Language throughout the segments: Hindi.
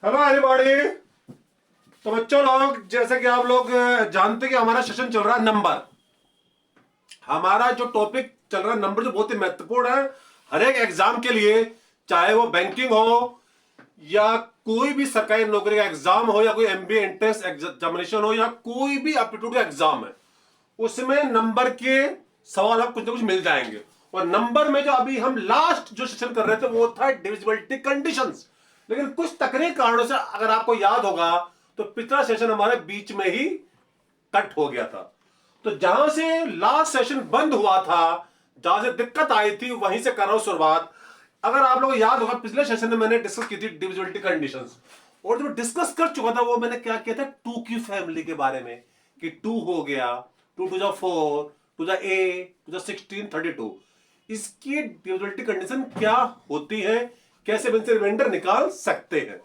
Hello everybody. तो बच्चों लोग, जैसे कि आप लोग जानते हैं कि हमारा सेशन चल रहा है नंबर। हमारा जो टॉपिक चल रहा है नंबर, जो बहुत ही महत्वपूर्ण है हर एक एग्जाम के लिए, चाहे वो बैंकिंग हो या कोई भी सरकारी नौकरी का एग्जाम हो या कोई एमबीए एंट्रेंस एग्जामिनेशन हो या कोई भी एप्टीट्यूड का एग्जाम है, उसमें नंबर के सवाल आपको कुछ ना कुछ मिल जाएंगे। और नंबर में जो अभी हम लास्ट जो सेशन कर रहे थे वो था डिविजिबिलिटी कंडीशंस। लेकिन कुछ तकनीकी कारणों से, अगर आपको याद होगा, तो पिछला सेशन हमारे बीच में ही कट हो गया था। तो जहां से लास्ट सेशन बंद हुआ था, जहां से दिक्कत आई थी, वहीं से कर रहा हूं शुरुआत। अगर आप लोगों को याद होगा, पिछले सेशन में मैंने डिस्कस की थी डिविजिबिलिटी कंडीशंस, और जो डिस्कस कर चुका था वो मैंने क्या किया था, टू की फैमिली के बारे में, कि टू हो गया, 2 टू 4, 2 8, 2 16, 32। इसकी डिविजिबिलिटी कंडीशन क्या होती है, कैसे इनसे रिमाइंडर निकाल सकते हैं।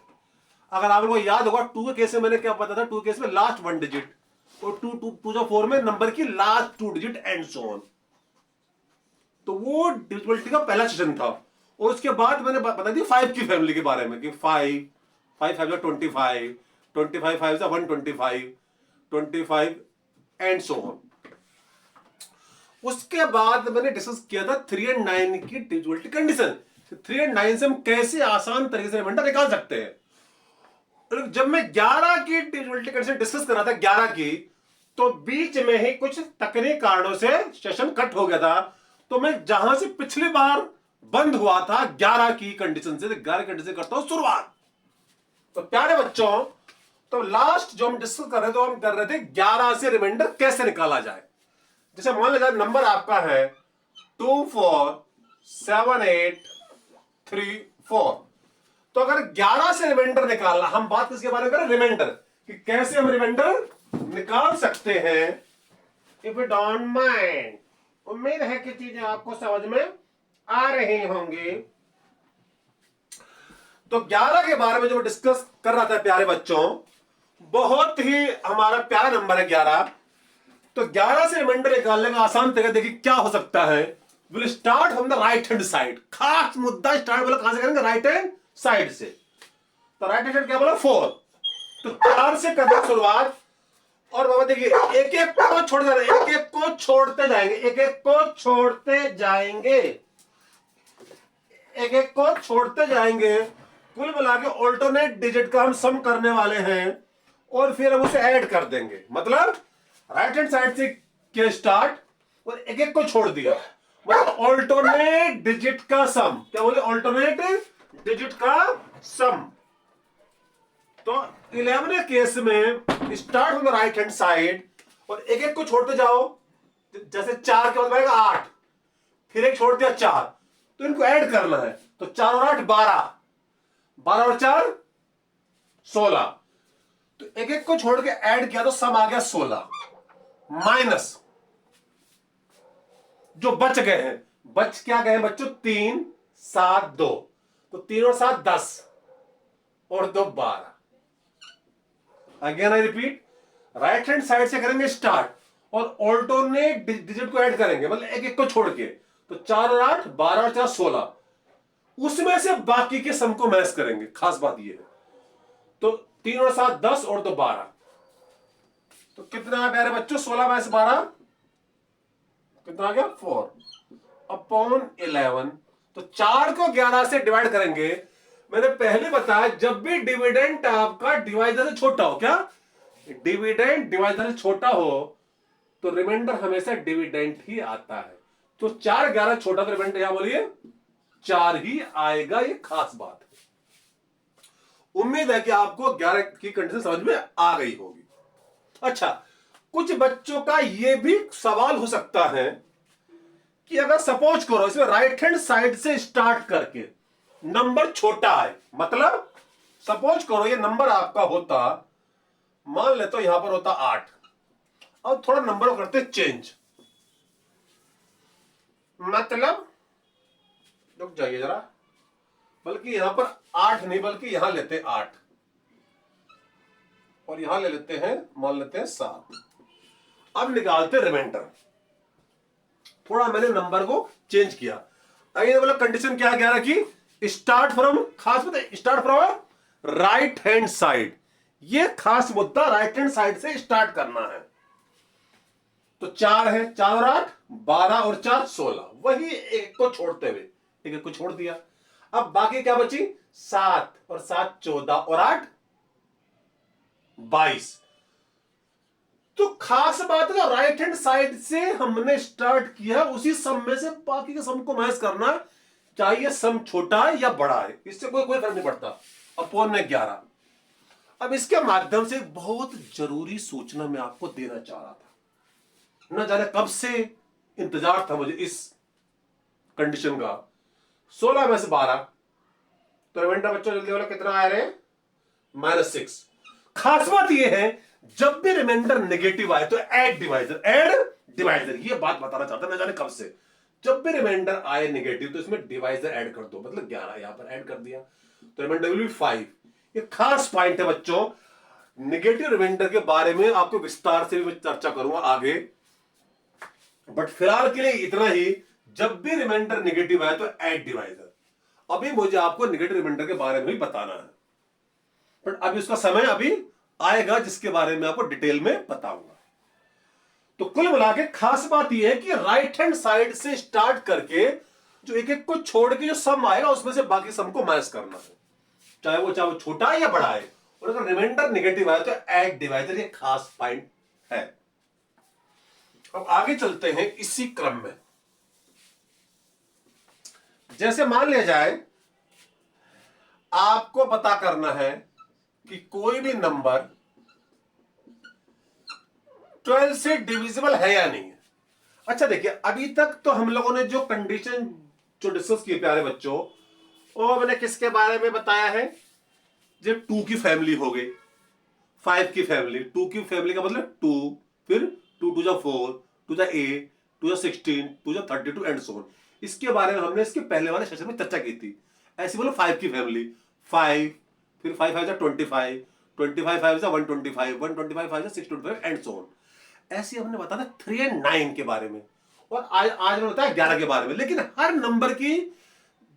अगर आप लोगों को याद होगा, 2 के केस में मैंने क्या बताया था, 2 केस में लास्ट 1 डिजिट, और 2 4 में नंबर की last 2 digit and so on. तो वो डिविजिबिलिटी का पहला सेशन था। और उसके बाद मैंने बता दी 5 की फैमिली के बारे में, कि 5 5 5 25, 25 5 125, 25 एंड सो ऑन। उसके बाद मैंने डिस्कस किया था 3 और 9 की डिविजिबिलिटी कंडीशन। 3 और 9 से हम कैसे आसान तरीके से रिमाइंडर निकाल सकते हैं। जब मैं 11 की डिविजिबिलिटी कंडीशन डिस्कस कर रहा था, 11 की, तो बीच में ही कुछ तकनीकी कारणों से सेशन कट हो गया था। तो मैं जहां से पिछली बार बंद हुआ था 11 की कंडीशन से, 11 कंडीशन करता हूं शुरुआत। तो प्यारे बच्चों, तो लास्ट जो हम डिस्कस कर रहे थे, तो हम कर रहे थे 11 से रिमाइंडर कैसे निकाला जाए। जैसे मान लीजिए नंबर आपका है 2 4 7 8 3 4। तो अगर 11 से रिमाइंडर निकालना, हम बात किसके बारे में करें, रिमाइंडर, कि कैसे हम रिमाइंडर निकाल सकते हैं। इफ यू डोंट माइंड, उम्मीद है कि चीजें आपको समझ में आ रही होंगी। तो 11 के बारे में जो डिस्कस कर रहा था प्यारे बच्चों, बहुत ही हमारा प्यारा नंबर है 11। तो 11 से रिमाइंडर निकालने का आसान तरीका देखिए क्या हो सकता है। Will start from the right hand side. खास मुद्दा स्टार्ट बोला कहां से करेंगे, राइट हैंड साइड से। तो राइट हैंड साइड क्या बोला, 4। तो 4 से करना शुरुआत। और बाबा देखिए, एक एक को छोड़ देना, एक एक को छोड़ते जाएंगे, एक एक को छोड़ते जाएंगे, एक एक को छोड़ते जाएंगे। कुल मिला के ऑल्टरनेट डिजिट का हम सम करने वाले हैं, और फिर हम उसे ऐड कर देंगे। मतलब राइट हैंड साइड से किया स्टार्ट, और एक एक को छोड़ दिया, मतलब ऑल्टरनेट डिजिट का सम। क्या बोले, ऑल्टरनेट डिजिट का सम। तो 11 केस में start from the right hand side, और एक एक को छोड़ते जाओ। जैसे 4 के बाद आएगा 8, फिर एक छोड़ दिया 4, तो इनको ऐड करना है। तो 4 और 8 12, 12 और 4 16। तो एक एक को छोड़ के ऐड किया तो सम आ गया 16, माइनस जो बच गए हैं। बच क्या गए बच्चों, 3 7 2। तो 3 और 7 10, और 2 12। Again I repeat, right hand side से करेंगे स्टार्ट, और ऑल्टरनेट डिजिट को ऐड करेंगे, मतलब एक एक को छोड़ के। तो 4 और 8 12 और 4 16। उसमें से बाकी के सम को मैच करेंगे। खास बात यह है। तो 3 और 7 10, और 2 12। तो कितना है प्यारे बच्चों, 16 में से 12 कितना आ गया, 4/11। तो 4 को 11 से डिवाइड करेंगे। मैंने पहले बताया, जब भी डिविडेंड आपका डिवाइडर से छोटा हो, क्या डिविडेंड डिवाइडर से छोटा हो, तो रिमाइंडर हमेशा डिविडेंड ही आता है। तो 4 11 छोटा, तो रिमाइंडर यहां बोलिए 4 ही आएगा। ये खास बात है। उम्मीद है कि आपको 11 की कंडीशन समझ में आ गई होगी। अच्छा, कुछ बच्चों का यह भी सवाल हो सकता है कि अगर सपोज करो इसमें राइट हैंड साइड से स्टार्ट करके नंबर छोटा है, मतलब सपोज करो ये नंबर आपका होता, मान ले तो यहां पर होता 8। अब थोड़ा नंबर करते चेंज, मतलब रुक जाइए जरा, बल्कि यहां पर 8 नहीं, बल्कि यहां लेते 8, और यहां ले लेते हैं, मान लेते हैं 7। अब निकालते रिमाइंडर। थोड़ा मैंने नंबर को चेंज किया। अगर मतलब कंडीशन क्या है 11 की, स्टार्ट फ्रॉम, खास बात start from right hand side, ये खास मुद्दा राइट हैंड साइड से स्टार्ट करना है। तो 4 है, 4 और 8 12 और 4 16, वही एक को छोड़ते हुए एक को छोड़ दिया। अब बाकी क्या बची, 7 और 7 14 और 8 22। तो खास बात है, राइट हैंड साइड से हमने स्टार्ट किया, उसी सम में से बाकी के सम को मैच करना, चाहे सम छोटा है या बड़ा है, इससे कोई फर्क नहीं पड़ता। अपॉन में 11। अब इसके माध्यम से बहुत जरूरी सूचना मैं आपको देना चाह रहा था, न जाने कब से इंतजार था मुझे इस कंडीशन का। 16 में से 12, तो रिमाइंडर बच्चों जल्दी वाला कितना आ रहे हैं, -6। खास बात यह है, जब भी रिमाइंडर नेगेटिव आए तो ऐड डिवाइजर, ये बात बताना चाहता है, न जाने कब से। जब भी रिमाइंडर आए नेगेटिव तो इसमें डिवाइजर ऐड कर दो, मतलब 11 यहां पर ऐड कर दिया, तो रिमाइंडर विल बी 5। ये खास पॉइंट है बच्चों, नेगेटिव रिमाइंडर के बारे में आपको विस्तार से भी चर्चा करूंगा आगे, बट फिलहाल के लिए इतना ही। जब भी रिमाइंडर नेगेटिव आए तो ऐड डिवाइजर। अभी मुझे आपको नेगेटिव रिमाइंडर के बारे में भी बताना है, बट अभी उसका समय अभी आएगा जिसके बारे में आपको डिटेल में बताऊंगा। तो कुल मिला के खास बात यह है कि राइट हैंड साइड से स्टार्ट करके जो एक एक को छोड़ के जो सम आएगा उसमें से बाकी सम को माइनस करना है, चाहे वो छोटा है या बड़ा है। और अगर रिमाइंडर नेगेटिव आया तो ऐड डिवाइजर, ये खास पॉइंट है। अब आगे चलते हैं इसी क्रम में। जैसे मान लिया जाए आपको पता करना है कि कोई भी नंबर 12 से डिविजिबल है या नहीं है। अच्छा देखिए, अभी तक तो हम लोगों ने जो कंडीशन जो डिस्कस की प्यारे बच्चों, वो मैंने किसके बारे में बताया है, जब 2 की फैमिली हो गई, 5 की फैमिली, 2 की फैमिली का मतलब 2, फिर 2 2 जा 4, 2 जा 8, 2 जा 16, 2 जा 32 एंड सो ऑन। इसके बारे में हमने इसके पहले वाले सेशन में चर्चा की थी। ऐसे बोलो 5 की फैमिली, 5, फिर 5 5 जा 25, 25 5 जा 125, 125 5 जा 625 एंड सो ऑन। ऐसे हमने बताया 3 एंड 9 के बारे में, और आज मैंने बताया 11 के बारे में। लेकिन हर नंबर की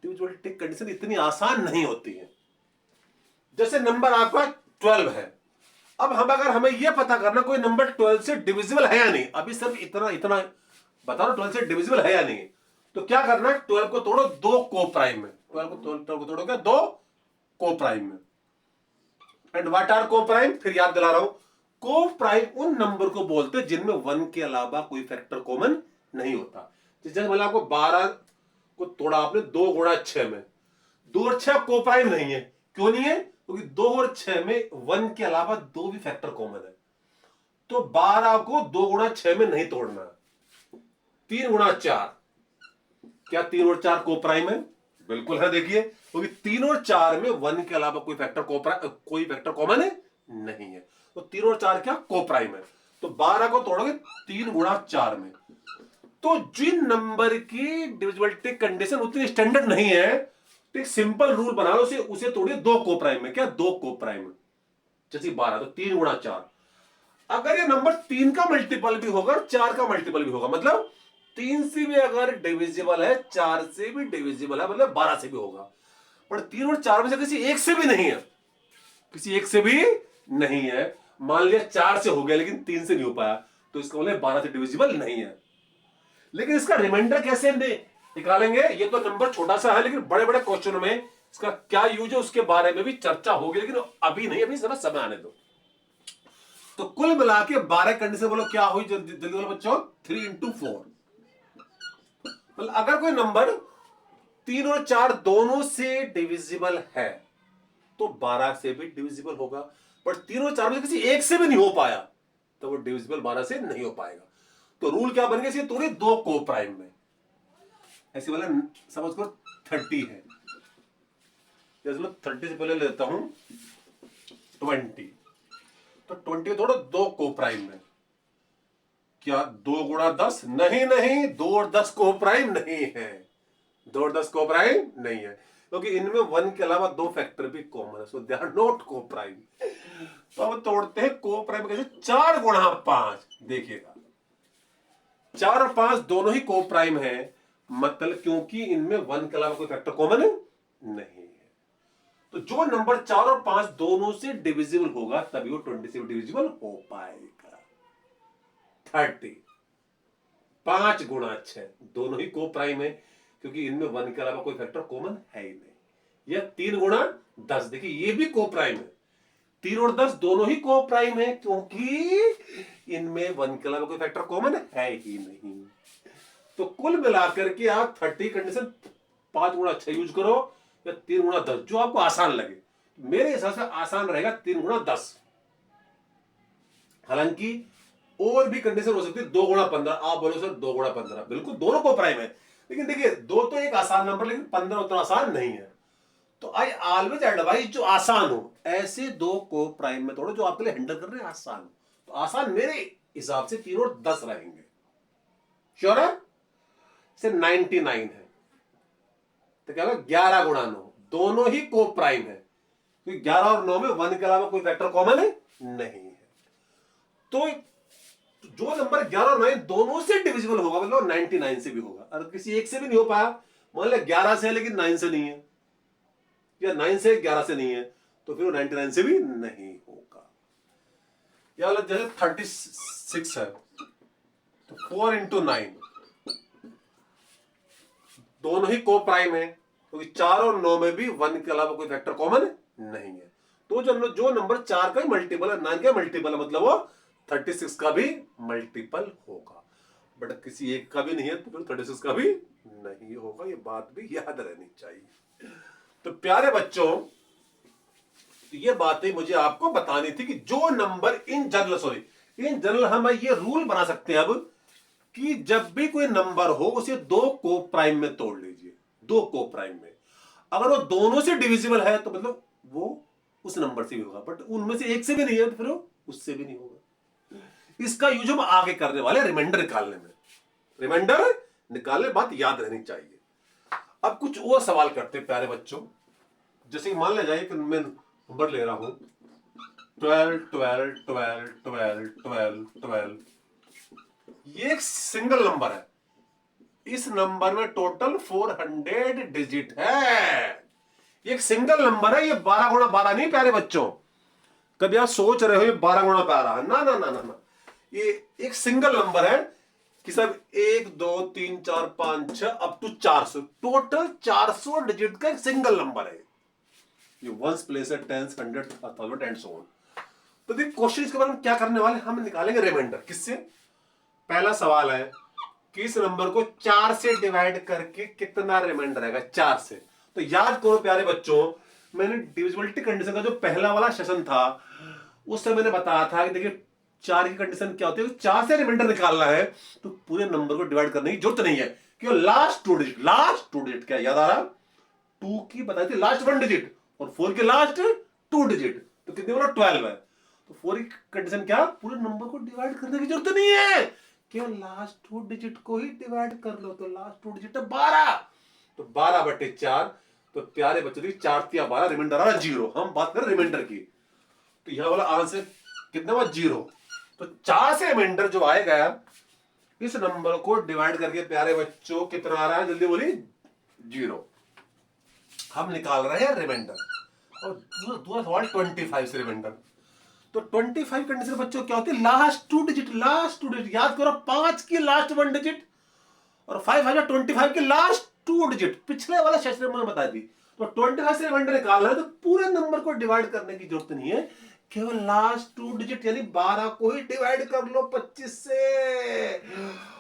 डिविजिबिलिटी कंडीशन इतनी आसान नहीं होती है। जैसे नंबर आपका 12 है, अब हमें यह पता करना कोई नंबर 12 से डिविजिबल है या नहीं, अभी सिर्फ इतना बता रहा 12 से डिविजिबल है या नहीं, तो क्या करना है, 12 को तोड़ो 2 को प्राइम में, 12 को तोड़ोगे 2 को प्राइम में। एंड व्हाट आर को प्राइम, फिर याद दिला रहा हूं, को प्राइम उन नंबर को बोलते हैं जिनमें 1 के अलावा कोई फैक्टर कॉमन नहीं होता। जैसे मतलब आपको 12 को तोड़ा आपने 2 गुणा 6 में, 2 और 6 को प्राइम नहीं है। क्यों नहीं है, क्योंकि 2 और 6 में 1 के अलावा 2 भी फैक्टर कॉमन है। तो 12 को 2 गुणा 6 में नहीं तोड़ना, 3 गुणा 4, क्या 3 और 4 को प्राइम है, बिल्कुल है। देखिए, क्योंकि 3 और 4 में 1 के अलावा कोई फैक्टर कॉमन है नहीं है, तो 3 और 4 क्या को प्राइम है। तो 12 को तोड़ोगे 3 गुणा 4 में। तो जिन नंबर की डिविजिबिलिटी कंडीशन उतनी स्टैंडर्ड नहीं है, तो एक सिंपल रूल बना लो, उसे तोड़िए 2 को प्राइम में, क्या 2 को प्राइम में। जैसे 12 तो 3 गुणा 4, अगर ये नंबर 3 का मल्टीपल भी होगा, 4 का मल्टीपल भी होगा, मतलब 3 से भी अगर डिविजिबल है, 4 से भी डिविजिबल है, मतलब 12 से भी होगा। पर 3 और 4 में से किसी एक से भी नहीं है, किसी एक से भी नहीं है। मान लिया 4 से हो गया लेकिन 3 से नहीं हो पाया, तो इसका मतलब 12 से डिविजिबल नहीं है। लेकिन इसका रिमाइंडर कैसे निकालेंगे, ये तो नंबर छोटा सा है, लेकिन बड़े बड़े क्वेश्चन में इसका क्या यूज है उसके बारे में भी चर्चा होगी, लेकिन अभी नहीं, अभी समय आने दो। तो कुल मिला के 12 कंडीशन बोलो क्या हुई, जल्दी बोलो बच्चों, 3 × 4। मतलब अगर कोई नंबर 3 और 4 दोनों से डिविजिबल है तो 12 से भी डिविजिबल होगा, पर 3 और 4 में किसी एक से भी नहीं हो पाया तो वो डिविजिबल 12 से नहीं हो पाएगा। तो रूल क्या बन गया, तोड़े 2 को प्राइम में। ऐसे वाला समझ को 30 है, जैसे 30 से पहले लेता हूं 20, तो 20 थोड़ा 2 को प्राइम में, क्या 2 गुणा 10, नहीं 2 और 10 को प्राइम नहीं है, 2 और 10 को प्राइम नहीं है, क्योंकि इनमें 1 के अलावा 2 फैक्टर भी कॉमन है, सो दे आर नॉट को प्राइम। तो अब तोड़ते हैं को प्राइम कैसे, 4 गुणा 5, देखिएगा 4 और 5 दोनों ही को प्राइम है, मतलब क्योंकि इनमें 1 के अलावा कोई फैक्टर कॉमन नहीं है। तो जो नंबर 4 और 5 दोनों से डिविजिबल होगा तभी वो 20 से डिविजिबल हो पाएगा। 30 5 गुणा 6 दोनों ही को प्राइम है, क्योंकि इनमें 1 के अलावा कोई फैक्टर कॉमन है ही नहीं। यह 3 गुणा 10, देखिए ये भी को प्राइम है, 3 और 10 दोनों ही को प्राइम है, क्योंकि इनमें 1 के अलावा कोई फैक्टर कॉमन है ही नहीं। तो कुल मिलाकर के आप 30 कंडीशन 5 गुणा 6 यूज करो या 3 गुणा 10, जो आपको आसान लगे। मेरे हिसाब से आसान रहेगा 3 गुणा 10। हालांकि और भी कंडीशन हो सकती है 2 गुणा 15। आप बोलो सर 2 गुणा 15, बिल्कुल दोनों को प्राइम है, लेकिन देखिए 2 तो एक आसान नंबर, लेकिन 15 उतना आसान नहीं है। तो आई ऑलवेज एडवाइज जो आसान हो, ऐसे 2 को प्राइम में तोड़ो जो आपके लिए हैंडल करने आसान हो। तो आसान मेरे हिसाब से 3 और 10 रहेंगे। श्योर है? से 99 है, तो क्या 11 गुणा 9 दोनों ही को प्राइम है, क्योंकि 11 और 9 में 1 के अलावा कोई फैक्टर कॉमन है नहीं है। तो जो नंबर 11 और 9 दोनों से डिविजिबल होगा, मतलब 99 से भी होगा। अगर किसी एक से भी नहीं हो पाया, मान लिया 11 से है लेकिन 9 से नहीं है, या 9 से 11 से नहीं है, तो फिर वो 99 से भी नहीं होगा। या जैसे 36 है, तो 4 इंटू 9 दोनों ही को प्राइम है, क्योंकि 4 और 9 में भी 1 के अलावा कोई फैक्टर कॉमन नहीं है। तो जो नंबर 4 का मल्टीपल है, 9 का मल्टीपल है, मतलब वो 36 का भी मल्टीपल होगा। बट किसी एक का भी नहीं है, तो फिर 36 का भी नहीं होगा। ये बात भी याद रहनी चाहिए। तो प्यारे बच्चों, ये बातें मुझे आपको बतानी थी कि जो नंबर इन जनरल हम ये रूल बना सकते हैं अब कि जब भी कोई नंबर हो उसे 2 को प्राइम में तोड़ लीजिए। 2 को प्राइम में अगर वो दोनों से डिविजिबल है तो मतलब वो उस नंबर से भी होगा, बट उनमें से एक से भी नहीं है तो फिर वो उससे भी नहीं होगा। इसका यूज हम आगे करने वाले रिमाइंडर निकालने में। रिमाइंडर निकालने बात याद रहनी चाहिए। अब कुछ और सवाल करते हैं प्यारे बच्चों। जैसे मान लिया जाए कि मैं नंबर ले रहा हूं 12 12 12 12 12 12। ये एक सिंगल नंबर है, इस नंबर में टोटल 400 डिजिट है। ये एक सिंगल नंबर है, ये 12 गुणा 12 नहीं प्यारे बच्चों। कभी आप सोच रहे हो ये 12 गुणा 12 है, ना ना ना ना ना, ये एक सिंगल नंबर है कि सब 1 2 3 4 5 6 अप टू 400, टोटल 400 डिजिट का एक सिंगल नंबर है। ये ones place tense 100 1000 and so on. तो देखिए क्वेश्चन इसके बारे में क्या करने वाले, हम निकालेंगे रिमाइंडर। किससे? पहला सवाल है कि इस नंबर को 4 से डिवाइड करके कितना रिमाइंडर आएगा 4 से। तो याद करो प्यारे बच्चों, मैंने डिविजिबिलिटी कंडीशन का जो पहला वाला सेशन था उससे मैंने बताया था कि देखिए 4 की कंडीशन क्या होती है, 4 से रिमाइंडर निकालना है तो पूरे नंबर को डिवाइड करने की जरूरत नहीं है, क्योंकि लास्ट टू डिजिट क्या याद आ रहा, 2 की बताई थी लास्ट 1 डिजिट और 4 के लास्ट 2 डिजिट, तो कितने बोला 12 है। तो 4 की कंडीशन क्या, पूरे नंबर को डिवाइड करने की जरूरत नहीं है, केवल लास्ट 2 डिजिट को ही डिवाइड कर लो। तो लास्ट 2 डिजिट है 12, तो 12/4। तो प्यारे बच्चों 4 या 12 रिमाइंडर आ रहा 0। हम बात कर रिमाइंडर की, तो यहां वाला आंसर कितना हुआ 0। तो 4 से रिमाइंडर जो आएगा इस नंबर को डिवाइड करके प्यारे बच्चों कितना आ रहा है, जल्दी बोली 0। हम निकाल रहे हैं रिमाइंडर। और दूसरा सवाल 25 से रिमाइंडर। तो 25 कंडीशन बच्चों क्या होती है, लास्ट 2 डिजिट। याद करो 5 की लास्ट 1 डिजिट और 5/25 के लास्ट 2 डिजिट पिछले वाला सेशन में बता दी। तो 25 से रिमाइंडर निकालना है तो पूरे नंबर को डिवाइड करने की जरूरत नहीं है, केवल लास्ट 2 डिजिट यानी 12 को ही डिवाइड कर लो 25 से।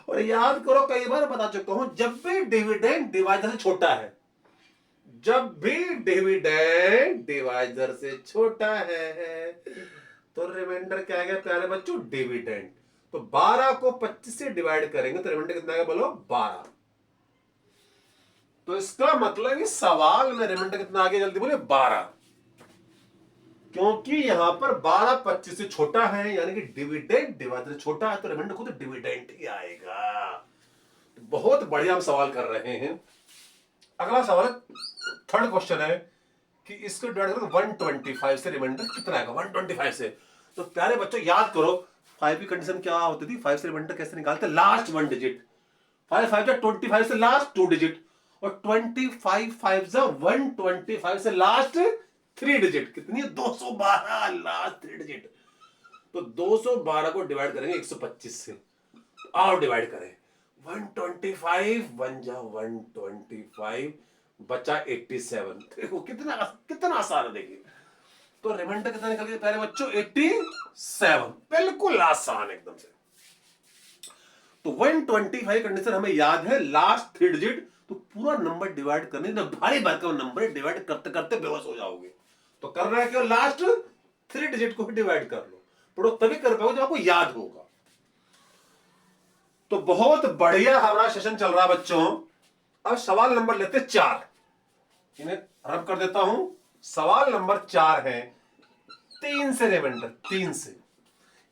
और याद करो कई बार बता चुका हूं, जब भी डिविडेंड डिवाइजर से छोटा है, जब भी डिविडेंड डिवाइजर से छोटा है तो रिमाइंडर क्या आएगा प्यारे बच्चों, डिविडेंड। तो 12 को 25 से डिवाइड करेंगे तो रिमाइंडर कितना आएगा बोलो 12। तो इसका मतलब इस सवाल में रिमाइंडर कितना आ गया, जल्दी बोले 12, क्योंकि यहां पर 12 25 से छोटा है, यानी कि डिविडेंड डिवाइडर से छोटा है, तो रिमाइंडर खुद डिविडेंड ही आएगा। तो बहुत बढ़िया हम सवाल कर रहे हैं। अगला सवाल थर्ड क्वेश्चन है कि इसको डिवाइड करो 125 से, रिमाइंडर कितना आएगा 125 से। तो प्यारे बच्चों याद करो 5 की कंडीशन क्या होती थी, 5 से रिमाइंडर कैसे निकालते, लास्ट 1 डिजिट। 5 5 25 से लास्ट 2 डिजिट और 25 5 125 से लास्ट थ्री डिजिट कितनी है? 212 लास्ट थ्री डिजिट। तो 212 को डिवाइड करेंगे 125 से, आओ डिवाइड करें। 125 बन जा 125 बचा 87। देखो कितना कितना आसान है, देखिए। तो रिमाइंडर कितना निकल गया प्यारे बच्चों? 87। बिल्कुल आसान एकदम से। तो 125 कंडीशन हमें याद है, लास्ट थ्री डिजिट। तो पूरा नंबर डिवाइड करने, जब भारी भरकम नंबर डिवाइड करते करते बेहोश हो जाओगे। तो करना है क्यों? लास्ट थ्री डिजिट को डिवाइड कर लो। पढ़ो तभी कर पाओगे जब आपको याद होगा। तो बहुत बढ़िया हमारा सेशन चल रहा है बच्चों। अब सवाल नंबर लेते 4, इन्हें रब कर देता हूं। सवाल नंबर 4 है 3 से रिमाइंडर, 3 से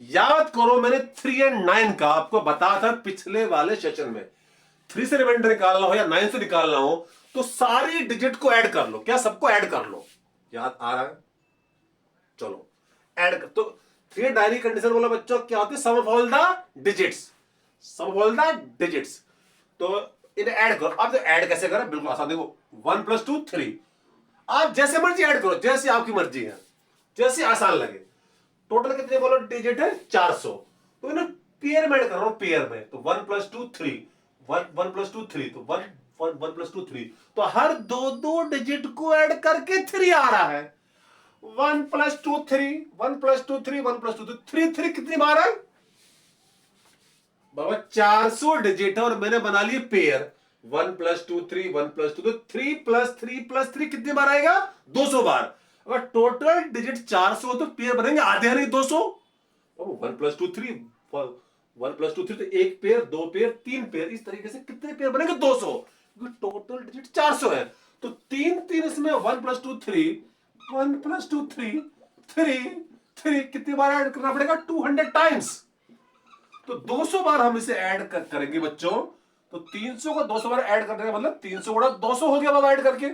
याद करो। मैंने 3 और 9 का आपको बताया था पिछले वाले सेशन में। 3 से रिमाइंडर निकालना हो या 9 से निकालना हो तो सारी डिजिट को ऐड कर लो। क्या सबको ऐड कर लो? याद आ रहा है? चलो ऐड कर। तो 3 डायरी कंडीशन बोला बच्चों क्या होती है? Sum of all the digits, sum of all the digits. तो इन्हें ऐड करो। अब ऐड कैसे करें? बिल्कुल आसान। देखो 1 + 2 3। आप जैसे मर्जी ऐड करो, जैसी आपकी मर्जी है, जैसी आसान लगे। टोटल कितने बोलो डिजिट है? 400। तो इन्हें पेयर में ऐड कर रहा हूं, पेयर में। तो 1 + 2 3, 1 + 2 3, तो 1 + 2 3। तो हर दो दो डिजिट को ऐड करके 3 आ रहा है। 1 + 2 3, 1 + 2 3, 1 + 2 3, 3 कितनी बार है बाबा? 400 डिजिट है और मैंने बना लिए पेयर। 1 + 2 3, 1 + 2, तो 3 + 3 + 3 कितनी बार आएगा? 200 बार। अगर टोटल डिजिट 400 तो पेयर बनेंगे आधे नहीं 200। 1 + 2 3, 1 + 2 3, तो एक पेयर, दो पेयर, तीन पेयर, इस तरीके से कितने पेयर बनेंगे? 200। क्योंकि टोटल डिजिट 400 है। तो 3 3 इसमें 1 + 2 3, 1 + 2 3, 3 3 कितनी बार ऐड करना पड़ेगा? 200 टाइम्स। तो 200 बार हम इसे ऐड करेंगे बच्चों। तो 300 को 200 बार ऐड करने का मतलब 300 गुणा 200 हो गया बाबा ऐड करके।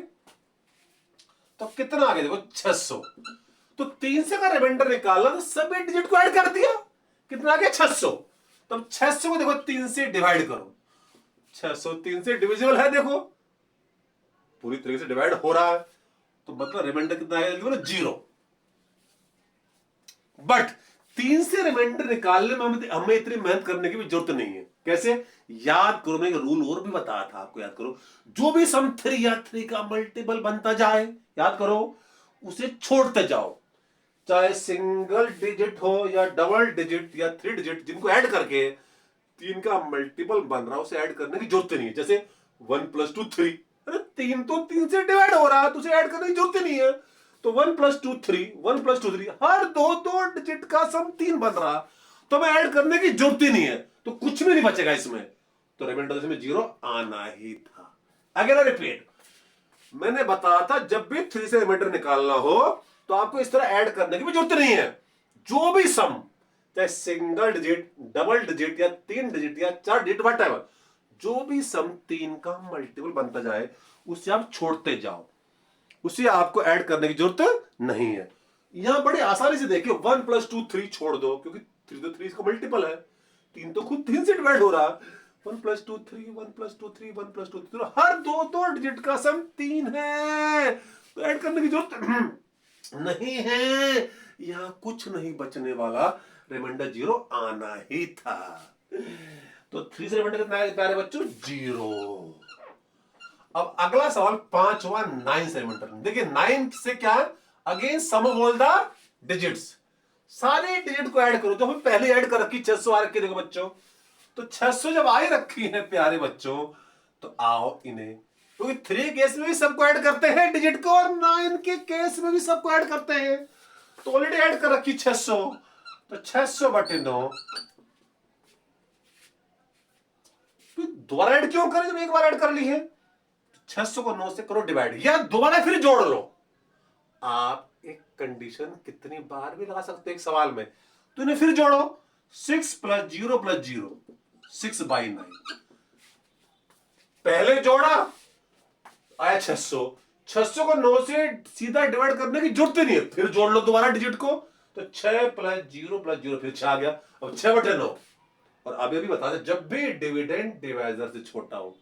तो कितना आ गया? देखो 600। तो 300 का रिमाइंडर निकालना, तो सभी डिजिट को ऐड कर दिया। कितना आ गया? 600। तब 600 को देखो 3 से डिवाइड करो। 600 3 से डिविजिबल है, देखो पूरी तरीके से डिवाइड हो रहा है। तो मतलब रिमाइंडर कितना है? देखो 0। बट 3 से रिमाइंडर निकालने में हमें इतनी मेहनत करने की भी जरूरत नहीं है। कैसे? याद करो, मैंने रूल और भी बताया था आपको, याद करो। जो भी सम 3 या 3 का मल्टीपल बनता जाए, याद करो, उसे छोड़ते जाओ। चाहे सिंगल डिजिट हो या डबल डिजिट या थ्री डिजिट, जिनको ऐड करके 3 का मल्टीपल बन रहा है उसे ऐड करने की जरूरत नहीं है। जैसे 1 + 2 3, अरे 3 तो 3 से डिवाइड हो रहा है, तो उसे ऐड करने की जरूरत नहीं है। तो 1 + 2 3, 1 + 2 3, हर दो दो डिजिट का सम 3 बन रहा, तो मैं ऐड करने की जरूरत ही नहीं है। तो कुछ भी नहीं बचेगा इसमें। तो रिमाइंडर इसमें 0 आना ही था। अगेन रिपीट, मैंने बताया था जब भी 3 से रिमाइंडर निकालना हो तो आपको इस तरह ऐड करने की भी जरूरत नहीं है। जो भी सम, चाहे सिंगल डिजिट, डबल डिजिट या 3 डिजिट या 4 डिजिट, व्हाटएवर, जो भी सम 3 का मल्टीपल बनता जाए उसे आप छोड़ते जाओ, उसे आपको ऐड करने की जरूरत नहीं है। यहां बड़ी आसानी से देखिए, 1 + 2 3 छोड़ दो, क्योंकि 3 तो 3 का मल्टीपल है। 3 तो खुद 3 से डिवाइड हो रहा। 1 + 2 3, 1 + 2 3, 1 + 2 3, तो हर दो दो डिजिट का सम 3 है, तो ऐड करने की जरूरत नहीं है। यहां कुछ नहीं बचने वाला, रिमाइंडर 0 आना ही था। तो 3 से रिमाइंडर कितना है प्यारे बच्चों? 0। अब अगला सवाल 5वां 9 से रिमाइंडर। देखिए 9 से क्या? Again sum of all the digits. सारे डिजिट को ऐड करो। जो हम पहले ऐड कर रखी 600 आ रखी, देखो बच्चों। तो 600 जब आई रखी है प्यारे बच्चों, तो आओ इन्हें, क्योंकि 3 केस में भी सबको ऐड करते हैं डिजिट को, और 9 के केस में भी सबको ऐड करते हैं। तो ऑलरेडी ऐड कर रखी 600। तो 600/9। दोबारा ऐड क्यों करें जब एक बार ऐड कर ली है? 600 को 9 से करो डिवाइड, या दोबारा फिर जोड़ लो। आप एक कंडीशन कितनी बार भी लगा सकते हो एक सवाल में। तो इन्हें फिर जोड़ो। 6 + 0 + 0, 6/9। पहले जोड़ा, आया 600। 600 को 9 से सीधा डिवाइड करने की जरूरत ही नहीं है, फिर जोड़ लो दोबारा डिजिट को। तो 6 + 0 + 0, फिर 6 आ गया। अब 6/9। और अभी अभी बता दें, जब भी डिविडेंड डिवाइजर से छोटा हो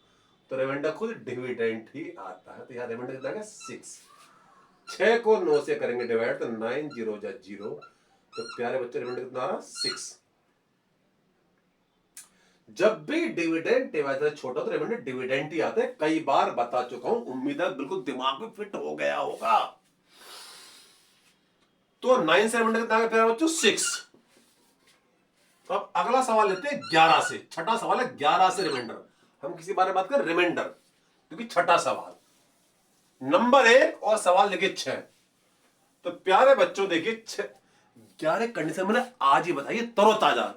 तो रिमाइंडर खुद डिविडेंड ही आता है। तो यहां रिमाइंडर कितना है? 6। 6 को 9 से करेंगे डिवाइड तो 9 0 जा 0, तो प्यारे बच्चे रिमाइंडर कितना आ रहा 6। जब भी डिविडेंड डिवाइडर छोटा तो रिमाइंडर डिविडेंड ही आता है, कई बार बता चुका हूं, उम्मीद है बिल्कुल दिमाग में फिट हो गया होगा। तो 9 से रिमाइंडर कितना आ गया प्यारे बच्चों 6। तो अब अगला सवाल लेते हैं 11 से, छठा सवाल है 11 से रिमाइंडर। हम किसी बारे में बात करें रिमाइंडर, क्योंकि छठा सवाल नंबर 1 और सवाल देखिए 6। तो प्यारे बच्चों देखिए 11 कंडीशन मैंने आज ही बताई, तरोताजा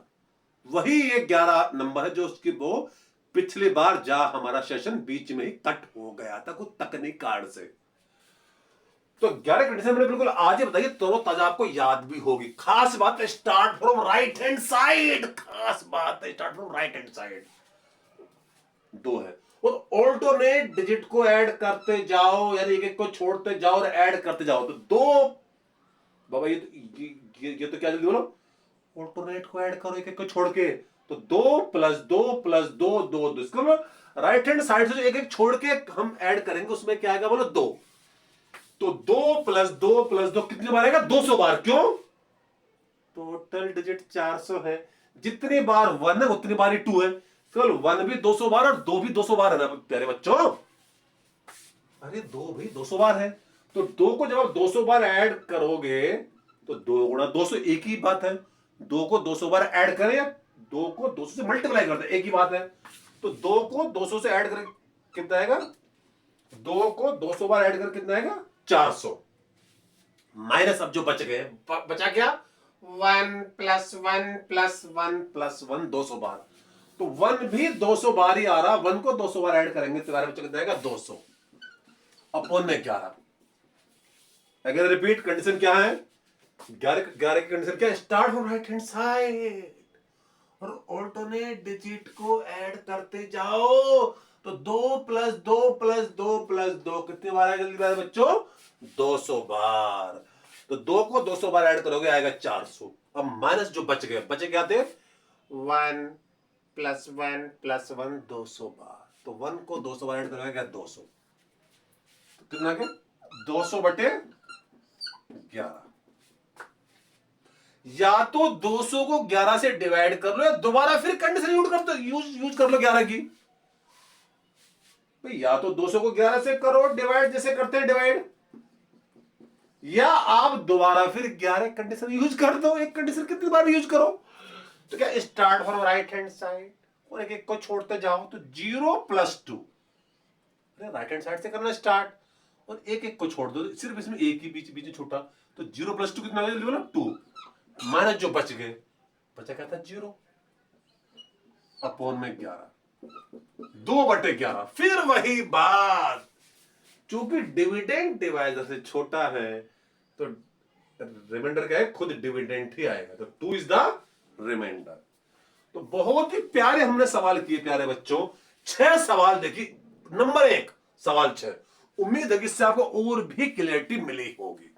वही ये 11 नंबर है जो उसकी वो पिछली बार जा हमारा सेशन बीच में ही कट हो गया था कुछ तकनीक कारण से। तो 11 कंडीशन मैंने बिल्कुल आज ही बताइए, तरोताजा आपको याद भी होगी। खास बात है start from right hand side, खास बात है start from right hand side. 2 है और ऑल्टरनेट डिजिट को ऐड करते जाओ, यानी एक एक को छोड़ते जाओ और ऐड करते जाओ। तो 2 बाबा ये तो क्या जल्दी बोलो, ऑल्टरनेट को ऐड करो एक एक को छोड़ के, तो 2 + 2 + 2 2 2। इसको राइट हैंड साइड से जो एक एक छोड़ के हम ऐड करेंगे उसमें क्या आएगा बोलो 2। तो 2 + 2 + 2 कितनी बार आएगा 200 बार। क्यों? टोटल डिजिट 400 है, जितनी बार 1 है उतनी बार ही 2 है। केवल 1 भी 200 बार और 2 भी 200 बार है ना प्यारे बच्चों। अरे 2 भी 200 बार है, तो 2 को जब आप 200 बार ऐड करोगे तो 2 × 200 एक ही बात है। 2 को 200 बार ऐड करें या 2 को 200 से मल्टीप्लाई करते हैं एक ही बात है। तो 2 को 200 से ऐड करें कितना आएगा, 2 को 200 बार ऐड कर कितना आएगा 400। माइनस अब जो बच गए, बचा क्या 1 + 1 + 1 + 1 200 बार। तो 1 भी 200 बार ही आ रहा, 1 को 200 बार ऐड करेंगे तो बच्चों कितना आएगा 200 अपॉन में 11। अगर रिपीट कंडीशन क्या है 11 की कंडीशन क्या है, start from right hand side और ऑल्टरनेट डिजिट को ऐड करते जाओ। तो 2 + 2 + 2 + 2 कितनी बार आएगा जल्दी बताओ बच्चों 200 बार। तो 2 को 200 बार ऐड करोगे आएगा 400। अब माइनस जो बचे क्या थे 1 + 1 + 1 200 बार। तो 1 को 200 बार ऐड करोगे क्या 200। तो कितना क्या 200/11। या तो 200 को 11 से डिवाइड कर लो या दोबारा फिर कंडीशन यूज कर लो 11 की। या तो 200 को 11 से करो डिवाइड जैसे करते हैं डिवाइड, या आप दोबारा फिर 11 कंडीशन यूज कर दो। एक कंडीशन कितनी बार यूज करो। तो क्या start from right hand side और एक एक को छोड़ते जाओ। तो 0 + 2, अरे राइट हैंड साइड से करना स्टार्ट और एक एक को छोड़ दो, सिर्फ इसमें एक ही बीच में छोटा। तो 0 + 2 कितना बोला 2। माइनस जो बच गए बचा क्या था 0 अपॉन में 11 2/11। फिर वही बात, चूंकि डिविडेंड डिवाइडर से छोटा है तो रिमाइंडर क्या है खुद डिविडेंड ही आएगा। तो 2 इज द रिमाइंडर। तो बहुत ही प्यारे हमने सवाल किए प्यारे बच्चों, 6 सवाल देखिए। नंबर 1 सवाल 6, उम्मीद है कि इससे आपको और भी क्लैरिटी मिली होगी।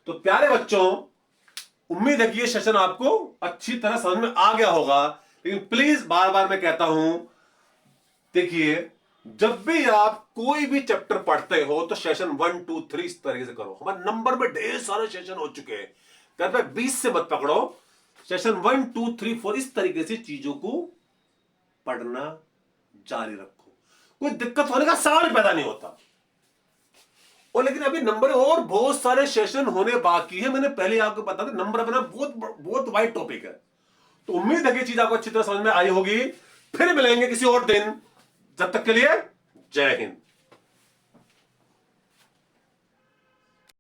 तो प्यारे बच्चों उम्मीद है कि ये सेशन आपको अच्छी तरह समझ में आ गया होगा। लेकिन प्लीज बार बार मैं कहता हूं, देखिए जब भी आप कोई भी चैप्टर पढ़ते हो तो सेशन 1 2 3 इस तरीके से करो। हमारे नंबर में ढेर सारे सेशन हो चुके हैं, कृपया 20 से मत पकड़ो। सेशन 1 2 3 4 इस तरीके से चीजों को पढ़ना जारी रखो, कोई दिक्कत होने का सवाल पैदा नहीं होता। और लेकिन अभी नंबर और बहुत सारे सेशन होने बाकी है, मैंने पहले आपको बता दिया। नंबर अपना बहुत वाइड टॉपिक है। तो उम्मीद है कि चीज आपको अच्छी तरह समझ में आई होगी। फिर मिलेंगे किसी और दिन, जब तक के लिए जय हिंद।